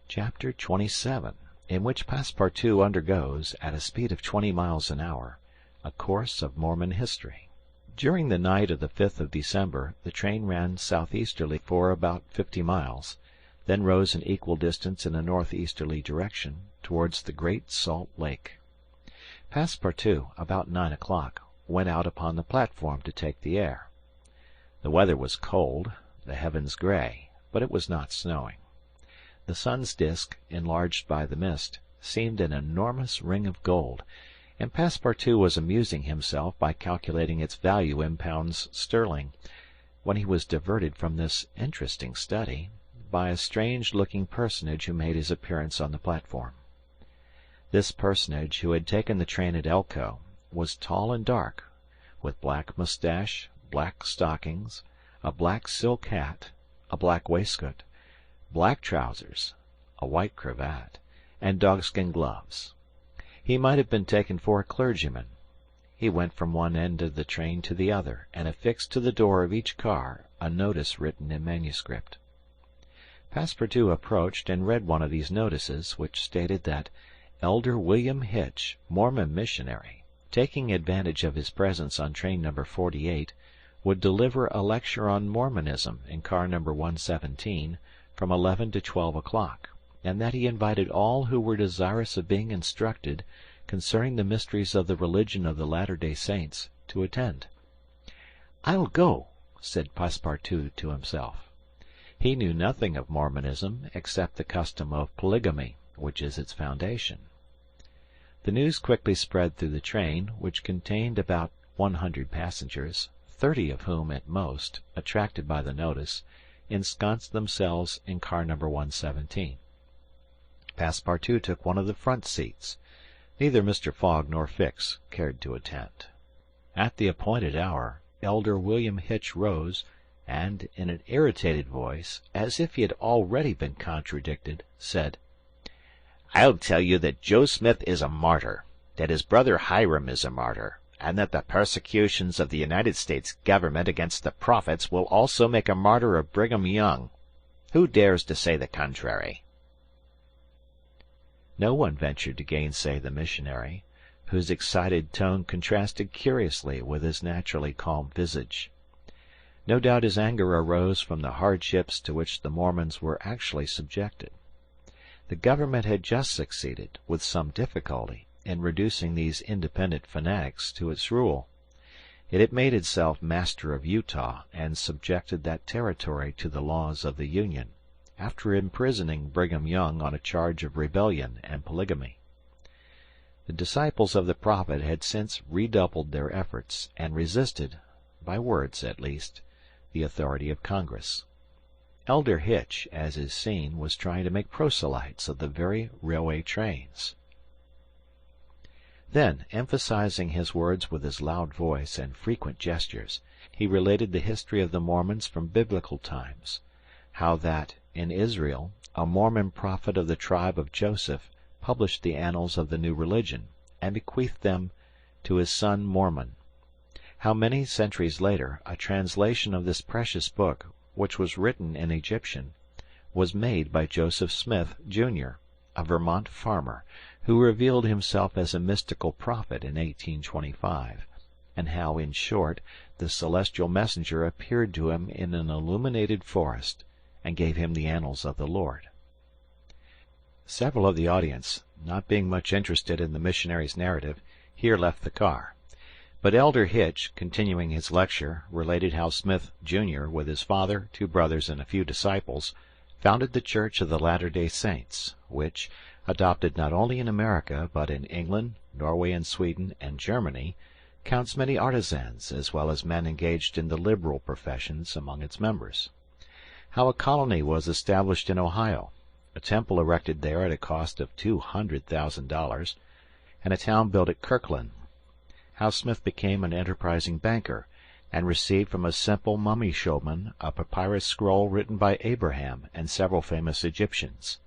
Chapter 27, in which Passepartout undergoes, at a speed of 20 miles an hour, a course of Mormon history. During the night of the 5th of December the train ran southeasterly for about 50 miles, then rose an equal distance in a northeasterly direction towards the Great Salt Lake. Passepartout, about 9 o'clock, went out upon the platform to take the air. The weather was cold, the heavens gray, but it was not snowing. The sun's disk, enlarged by the mist, seemed an enormous ring of gold, and Passepartout was amusing himself by calculating its value in pounds sterling, when he was diverted from this interesting study by a strange-looking personage who made his appearance on the platform. This personage, who had taken the train at Elko, was tall and dark, with black moustache, black stockings, a black silk hat, a black waistcoat, black trousers, a white cravat, and dogskin gloves. He might have been taken for a clergyman. He went from one end of the train to the other, and affixed to the door of each car a notice written in manuscript. Passepartout approached and read one of these notices, which stated that Elder William Hitch, Mormon missionary, taking advantage of his presence on train number 48, would deliver a lecture on Mormonism in car number 117 from 11 to 12 o'clock, and that he invited all who were desirous of being instructed concerning the mysteries of the religion of the Latter-day Saints to attend. "I'll go," said Passepartout to himself. He knew nothing of Mormonism except the custom of polygamy, which is its foundation. The news quickly spread through the train, which contained about 100 passengers, 30 of whom, at most, attracted by the notice, ensconced themselves in car number 117. Passepartout took one of the front seats. Neither Mr. Fogg nor Fix cared to attend. At the appointed hour, Elder William Hitch rose, and, in an irritated voice, as if he had already been contradicted, said, "I'll tell you that Joe Smith is a martyr, that his brother Hiram is a martyr, and that the persecutions of the United States government against the prophets will also make a martyr of Brigham Young. Who dares to say the contrary?" No one ventured to gainsay the missionary, whose excited tone contrasted curiously with his naturally calm visage. No doubt his anger arose from the hardships to which the Mormons were actually subjected. The government had just succeeded, with some difficulty, in reducing these independent fanatics to its rule. It had made itself master of Utah and subjected that territory to the laws of the Union, after imprisoning Brigham Young on a charge of rebellion and polygamy. The disciples of the prophet had since redoubled their efforts and resisted, by words at least, the authority of Congress. Elder Hitch, as is seen, was trying to make proselytes of the very railway trains. Then, emphasizing his words with his loud voice and frequent gestures, he related the history of the Mormons from biblical times, how that, in Israel, a Mormon prophet of the tribe of Joseph published the annals of the new religion, and bequeathed them to his son Mormon; how many centuries later a translation of this precious book, which was written in Egyptian, was made by Joseph Smith, Jr., a Vermont farmer, who revealed himself as a mystical prophet in 1825, and how, in short, the celestial messenger appeared to him in an illuminated forest, and gave him the annals of the Lord. Several of the audience, not being much interested in the missionary's narrative, here left the car. But Elder Hitch, continuing his lecture, related how Smith, Jr., with his father, 2 brothers, and a few disciples, founded the Church of the Latter-day Saints, which, adopted not only in America but in England, Norway and Sweden and Germany, counts many artisans as well as men engaged in the liberal professions among its members. How a colony was established in Ohio, a temple erected there at a cost of $200,000, and a town built at Kirkland. How Smith became an enterprising banker, and received from a simple mummy showman a papyrus scroll written by Abraham and several famous Egyptians.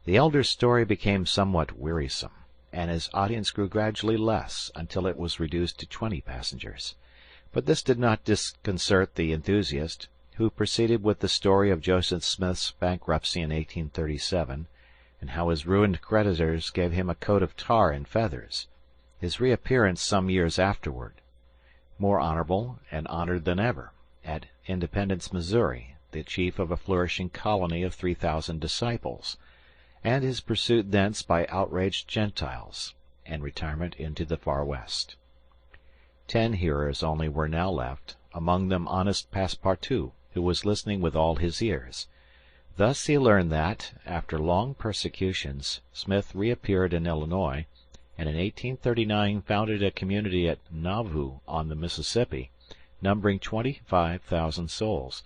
The elder's story became somewhat wearisome, and his audience grew gradually less until it was reduced to 20 passengers. But this did not disconcert the enthusiast, who proceeded with the story of Joseph Smith's bankruptcy in 1837, and how his ruined creditors gave him a coat of tar and feathers, his reappearance some years afterward, more honorable and honored than ever, at Independence, Missouri, the chief of a flourishing colony of 3,000 disciples, and his pursuit thence by outraged Gentiles, and retirement into the far West. 10 hearers only were now left, among them honest Passepartout, who was listening with all his ears. Thus he learned that, after long persecutions, Smith reappeared in Illinois, and in 1839 founded a community at Nauvoo on the Mississippi, numbering 25,000 souls,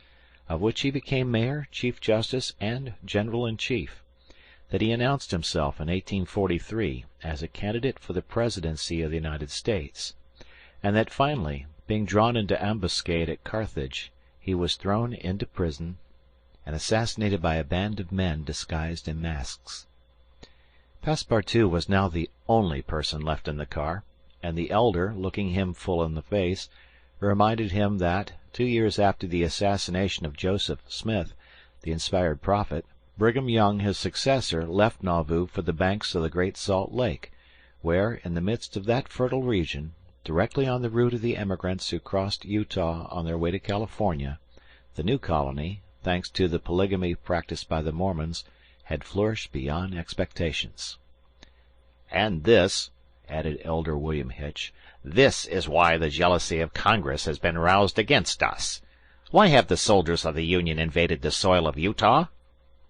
of which he became mayor, chief justice, and general-in-chief; that he announced himself in 1843 as a candidate for the presidency of the United States, and that finally, being drawn into ambuscade at Carthage, he was thrown into prison and assassinated by a band of men disguised in masks. Passepartout was now the only person left in the car, and the elder, looking him full in the face, reminded him that, 2 years after the assassination of Joseph Smith, the inspired prophet, Brigham Young, his successor, left Nauvoo for the banks of the Great Salt Lake, where, in the midst of that fertile region, directly on the route of the emigrants who crossed Utah on their way to California, the new colony, thanks to the polygamy practiced by the Mormons, had flourished beyond expectations. "And this," added Elder William Hitch, "this is why the jealousy of Congress has been roused against us. Why have the soldiers of the Union invaded the soil of Utah?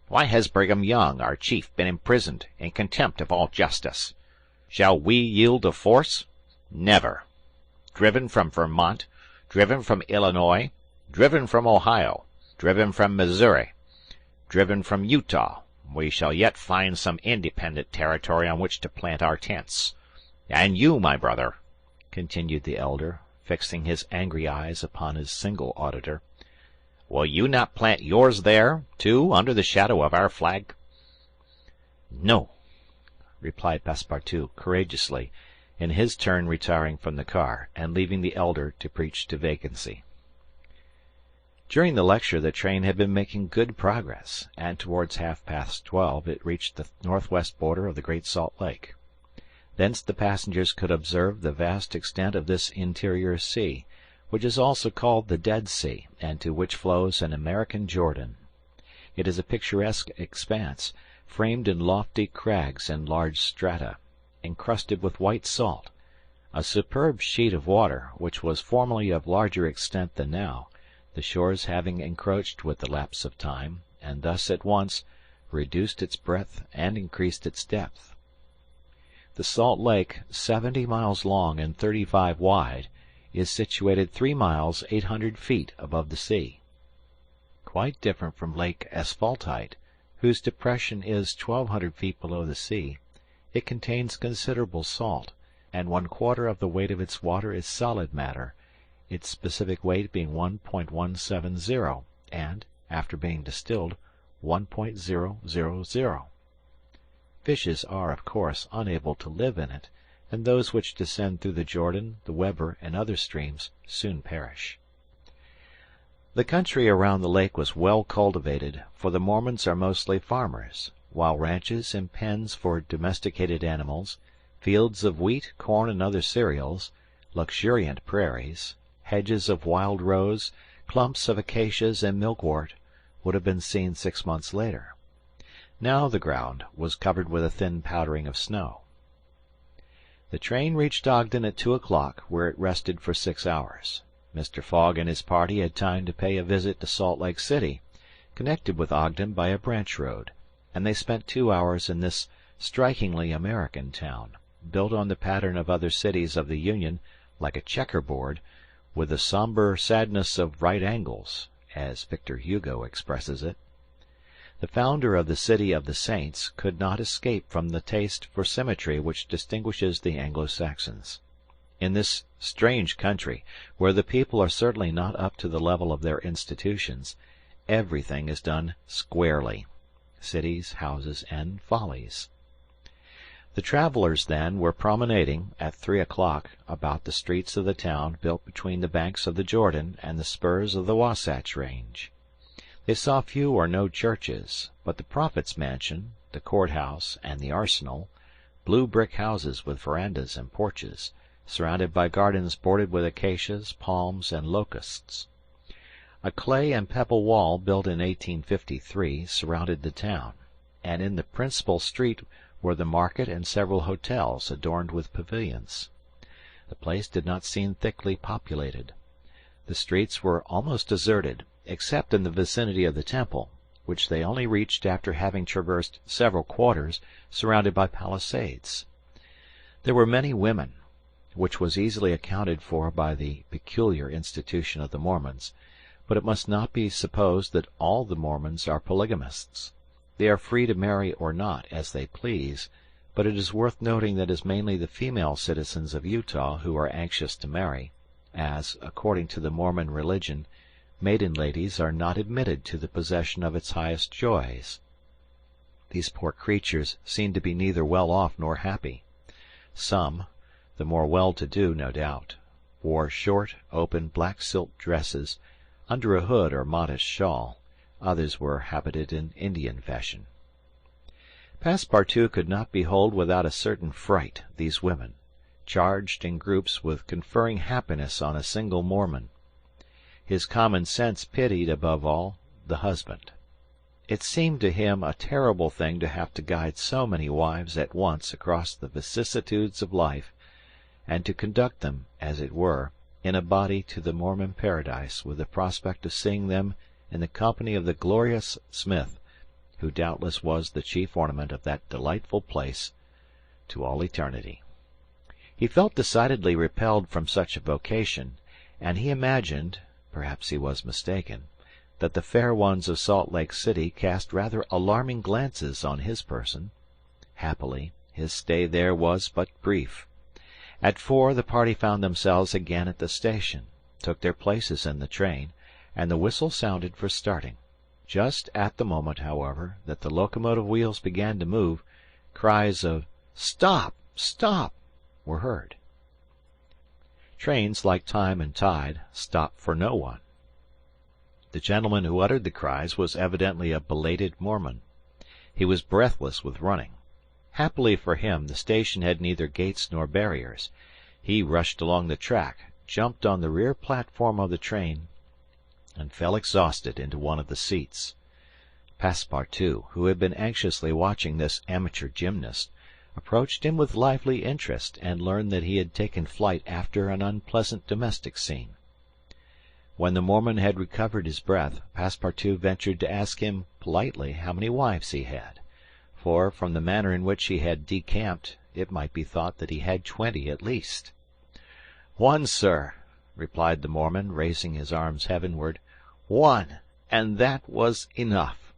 Why has Brigham Young, our chief, been imprisoned in contempt of all justice? Shall we yield to force? Never. Driven from Vermont, driven from Illinois, driven from Ohio, driven from Missouri, driven from Utah, we shall yet find some independent territory on which to plant our tents. And you, my brother," continued the elder, fixing his angry eyes upon his single auditor, "will you not plant yours there, too, under the shadow of our flag?" "No," replied Passepartout courageously, in his turn retiring from the car, and leaving the elder to preach to vacancy. During the lecture the train had been making good progress, and towards 12:30 it reached the northwest border of the Great Salt Lake. Thence the passengers could observe the vast extent of this interior sea, which is also called the Dead Sea, and to which flows an American Jordan. It is a picturesque expanse, framed in lofty crags and large strata, encrusted with white salt, a superb sheet of water, which was formerly of larger extent than now, the shores having encroached with the lapse of time, and thus at once reduced its breadth and increased its depth. The Salt Lake, 70 miles long and 35 wide, is situated 3 miles 800 feet above the sea. Quite different from Lake Asphaltite, whose depression is 1,200 feet below the sea, it contains considerable salt, and 1/4 of the weight of its water is solid matter, its specific weight being 1.170, and, after being distilled, 1.000. Fishes are, of course, unable to live in it, and those which descend through the Jordan, the Weber, and other streams soon perish. The country around the lake was well cultivated, for the Mormons are mostly farmers, while ranches and pens for domesticated animals, fields of wheat, corn, and other cereals, luxuriant prairies, hedges of wild rose, clumps of acacias and milkwort, would have been seen 6 months later. Now the ground was covered with a thin powdering of snow. The train reached Ogden at 2 o'clock, where it rested for 6 hours. Mr. Fogg and his party had time to pay a visit to Salt Lake City, connected with Ogden by a branch road, and they spent 2 hours in this strikingly American town, built on the pattern of other cities of the Union, like a checkerboard, with the somber sadness of right angles, as Victor Hugo expresses it. The founder of the City of the Saints could not escape from the taste for symmetry which distinguishes the Anglo-Saxons. In this strange country, where the people are certainly not up to the level of their institutions, everything is done squarely, cities, houses, and follies. The travelers, then, were promenading, at 3 o'clock, about the streets of the town built between the banks of the Jordan and the spurs of the Wasatch Range. They saw few or no churches, but the prophet's mansion, the courthouse, and the arsenal, blue brick houses with verandas and porches, surrounded by gardens bordered with acacias, palms, and locusts. A clay and pebble wall built in 1853 surrounded the town, and in the principal street were the market and several hotels adorned with pavilions. The place did not seem thickly populated. The streets were almost deserted, except in the vicinity of the temple, which they only reached after having traversed several quarters surrounded by palisades. There were many women, which was easily accounted for by the peculiar institution of the Mormons, but it must not be supposed that all the Mormons are polygamists. They are free to marry or not, as they please, but it is worth noting that it is mainly the female citizens of Utah who are anxious to marry, as, according to the Mormon religion, maiden ladies are not admitted to the possession of its highest joys. These poor creatures seem to be neither well off nor happy. Some, the more well-to-do no doubt, wore short, open, black silk dresses, under a hood or modest shawl. Others were habited in Indian fashion. Passepartout could not behold without a certain fright these women, charged in groups with conferring happiness on a single Mormon. His common sense pitied, above all, the husband. It seemed to him a terrible thing to have to guide so many wives at once across the vicissitudes of life, and to conduct them, as it were, in a body to the Mormon paradise with the prospect of seeing them in the company of the glorious Smith, who doubtless was the chief ornament of that delightful place to all eternity. He felt decidedly repelled from such a vocation, and he imagined, perhaps he was mistaken, that the fair ones of Salt Lake City cast rather alarming glances on his person. Happily, his stay there was but brief. At 4 the party found themselves again at the station, took their places in the train, and the whistle sounded for starting. Just at the moment, however, that the locomotive wheels began to move, cries of "Stop! Stop!" were heard. Trains, like time and tide, stop for no one. The gentleman who uttered the cries was evidently a belated Mormon. He was breathless with running. Happily for him, the station had neither gates nor barriers. He rushed along the track, jumped on the rear platform of the train, and fell exhausted into one of the seats. Passepartout, who had been anxiously watching this amateur gymnast, approached him with lively interest, and learned that he had taken flight after an unpleasant domestic scene. When the Mormon had recovered his breath, Passepartout ventured to ask him politely how many wives he had, for, from the manner in which he had decamped, it might be thought that he had 20 at least. "One, sir," replied the Mormon, raising his arms heavenward. "One, and that was enough.